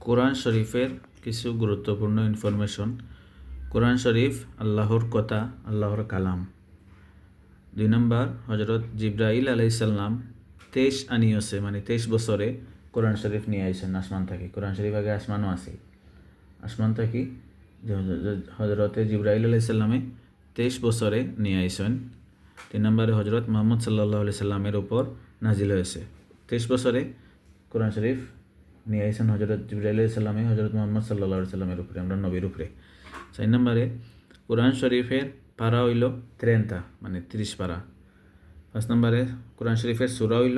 কোরআন শরীফের কিছু গুরুত্বপূর্ণ ইনফরমেশন। কোরআন শরীফ আল্লাহর কথা, আল্লাহর কালাম। 2 নম্বর, হজরত জিব্রাইল আলাইসাল্লাম 23 আনিয়ছে, মানে 23 বছরে কোরআন শরীফ নিয়ে আইসেন আসমান থাকি। কোরআন শরীফ আগে আসমানও আছে, আসমান থাকি হজরতে জিব্রাইল আলাইসাল্লামে 23 বছরে নিয়ে আইসেন। 3 নম্বরে হজরত মুহাম্মদ সাল্লাল্লাহু আলাইহি সাল্লামের উপর নাজিল হয়েছে। 23 বছরে কোরআন শরীফ নিয়ে আইসেন হজরত জিব্রাইল আলাইহিস সালামে হজরত মুহাম্মদ সাল্লাল্লাহু আলাইহি সাল্লামের উপরে, আমরা নবীর উপরে। 4 নম্বরে কোরআন শরীফের পারা হইল 30, মানে 30 পারা। 5 নম্বরে কোরআন শরীফের সূরা হইল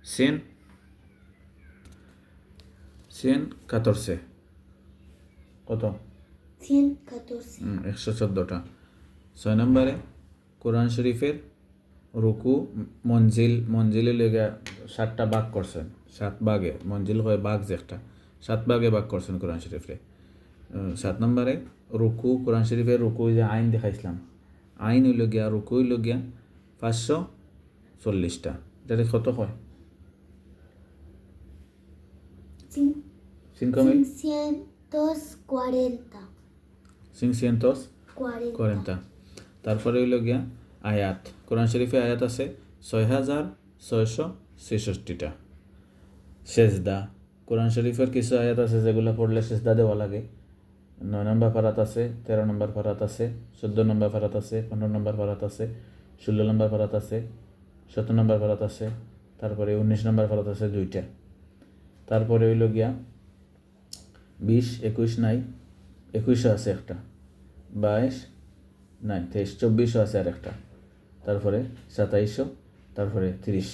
114। কত? 114টা। 6 নম্বরে কোরআন শরীফের রুকু মঞ্জিলে লেগে 7টা ভাগ করছেন, 7 ভাগে। মঞ্জিল হয় ভাগ, যে একটা 7 ভাগে ভাগ করছেন কোরআন শরীফে। 7 নম্বরে রুকু, কোরআন শরীফের রুকু যে আইন দেখাইছিলাম, আইন হইল গিয়া, রুকু হইল গিয়া 540টা। এটা কত হয়? 540। তারপরে হইল গিয়া আয়াত, কোরআন শরীফে আয়াত আছে 6666টা। সেজদা, কোরআন শরীফের কিছু আয়াত আছে যেগুলো পড়লে সেজদা দেওয়া লাগে। 9 নম্বর পারাত আছে, 13 নম্বর পারাত আছে, 14 নম্বর পারাত আছে, 15 নম্বর পারাত আছে, 16 নম্বর পারাত আছে, 17 নম্বর পারাত আছে, তারপরে 19 নম্বর পারাত আছে 2টা। তারপরে হইল গিয়া 20, 21 নাই, 21 আছে একটা, 22 নাই, 23, 24 আছে আর একটা, তারপরে 27, তারপরে 30।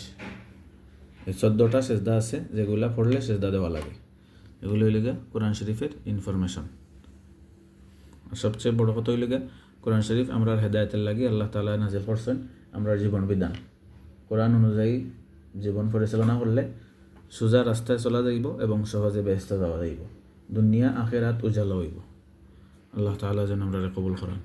এই 14টা সেজদা আছে যেগুলা পড়লে সেজদা দেওয়া লাগে। এগুলো হইল গিয়া কোরআন শরীফের ইনফরমেশন। আর সবচেয়ে বড় কথা হইল গিয়া কোরআন শরীফ আমরা হেদায়েতের লাগি আল্লাহ তাআলা নাজিল করছেন, আমরা জীবন বিধান। কোরআন অনুযায়ী জীবন পরিচালনা করলে সোজা রাস্তায় চলা যাইব এবং সহজে বেহেশতে যাওয়া যাইব, দুনিয়া আখিরাত উজালা হইব। আল্লাহ তাআলা যেন আমরা কবুল করেন।